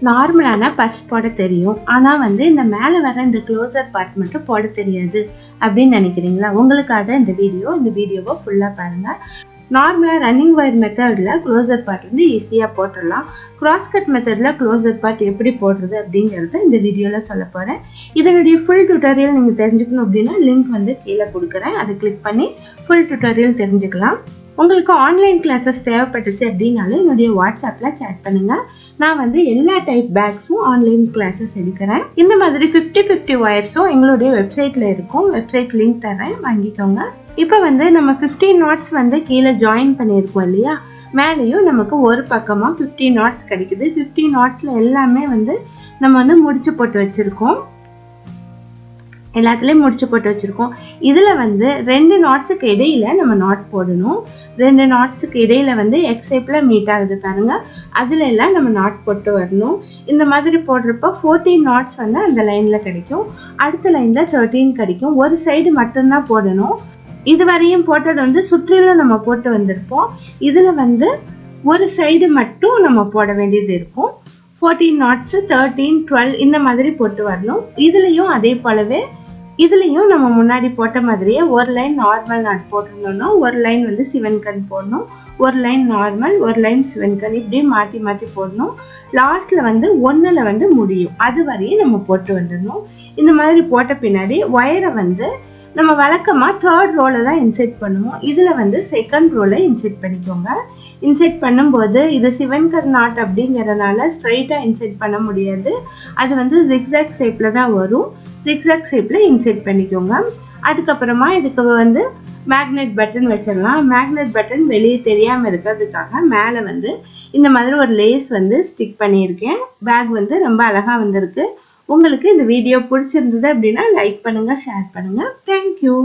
நார்மலான பர்ஸ் போட தெரியும், ஆனால் வந்து இந்த மேலே வர இந்த க்ளோசர் பார்ட் மட்டும் போட தெரியாது அப்படின்னு நினைக்கிறீங்களா? உங்களுக்காக இந்த வீடியோவை ஃபுல்லாக பாருங்கள். நார்மலாக ரன்னிங் ஒயர் மெத்தடில் க்ளோசர் பார்ட் வந்து ஈஸியாக போட்டுடலாம். கிராஸ் கட் மெத்தடில் க்ளோசர் பார்ட் எப்படி போடுறது அப்படிங்கிறத இந்த வீடியோவில் சொல்ல போகிறேன். இதனுடைய ஃபுல் டியூட்டோரியல் நீங்கள் தெரிஞ்சுக்கணும் அப்படின்னா லிங்க் வந்து கீழே கொடுக்குறேன், அதை கிளிக் பண்ணி ஃபுல் டியூட்டோரியல் தெரிஞ்சுக்கலாம். உங்களுக்கு ஆன்லைன் கிளாஸஸ் தேவைப்பட்டுச்சு அப்படின்னாலும் என்னுடைய வாட்ஸ்அப்பில் சேட் பண்ணுங்கள். நான் வந்து எல்லா டைப் பேக்ஸும் ஆன்லைன் கிளாஸஸ் எடுக்கிறேன். இந்த மாதிரி 50-50 ஒயர்ஸும் எங்களுடைய வெப்சைட்டில் இருக்கும். வெப்சைட் லிங்க் தரேன், வாங்கிக்கோங்க. இப்போ வந்து நம்ம 15 நாட்ஸ் வந்து கீழே ஜாயின் பண்ணியிருக்கோம் இல்லையா? மேலேயும் நமக்கு ஒரு பக்கமாக 15 நாட்ஸ் கிடைக்குது. 15 நாட்ஸில் எல்லாமே வந்து நம்ம வந்து முடிச்சு போட்டு வச்சுருக்கோம். எல்லாத்துலேயும் முடிச்சு போட்டு வச்சுருக்கோம். இதில் வந்து 2 நாட்ஸுக்கு இடையில நம்ம நாட் போடணும். 2 நாட்ஸுக்கு இடையில வந்து எக்ஸ் ஷேப்பில் மீட் ஆகுது பாருங்க, அதில் எல்லாம் நம்ம நாட் போட்டு வரணும். இந்த மாதிரி போடுறப்போ 14 நாட்ஸ் வந்து அந்த லைனில் கிடைக்கும். அடுத்த லைனில் 13 கிடைக்கும். ஒரு சைடு மட்டும்தான் போடணும். இதுவரையும் போட்டது வந்து சுற்றிலும் நம்ம போட்டு வந்திருப்போம். இதில் வந்து ஒரு சைடு மட்டும் நம்ம போட வேண்டியது இருக்கும். 14 நாட்ஸு 13, 12 இந்த மாதிரி போட்டு வரணும். இதுலேயும் அதே போலவே இதுலேயும் நம்ம முன்னாடி போட்ட மாதிரியே ஒரு லைன் நார்மல் நாட் போட்டிருந்தோம்னா ஒரு லைன் வந்து சிவன்கண் போடணும், ஒரு லைன் நார்மல், ஒரு லைன் சிவன்கண், இப்படியே மாற்றி மாற்றி போடணும். லாஸ்ட்டில் வந்து 1ல் வந்து முடியும், அது வரையும் நம்ம போட்டு வந்துடணும். இந்த மாதிரி போட்ட பின்னாடி ஒயரை வந்து நம்ம வழக்கமாக 3rd ரோவில் தான் இன்செர்ட் பண்ணுவோம். இதில் வந்து 2nd ரோவில் இன்செர்ட் பண்ணிக்கோங்க. இன்செர்ட் பண்ணும்போது இது சிவன்கர் நாட் அப்படிங்கிறதுனால ஸ்ட்ரைட்டாக இன்செர்ட் பண்ண முடியாது. அது வந்து ஜிக்ஸாக் ஷேப்பில் தான் வரும். ஜிக்ஸாக் ஷேப்பில் இன்செர்ட் பண்ணிக்கோங்க. அதுக்கப்புறமா இதுக்கு வந்து மேக்னெட் பட்டன் வச்சிடலாம். மேக்னெட் பட்டன் வெளியே தெரியாமல் இருக்கிறதுக்காக மேலே வந்து இந்த மாதிரி ஒரு லேஸ் வந்து ஸ்டிக் பண்ணியிருக்கேன். பேக் வந்து ரொம்ப அழகாக வந்திருக்கு. உங்களுக்கு இந்த வீடியோ பிடிச்சிருந்தது அப்படின்னா லைக் பண்ணுங்கள், ஷேர் பண்ணுங்கள். தேங்க்யூ.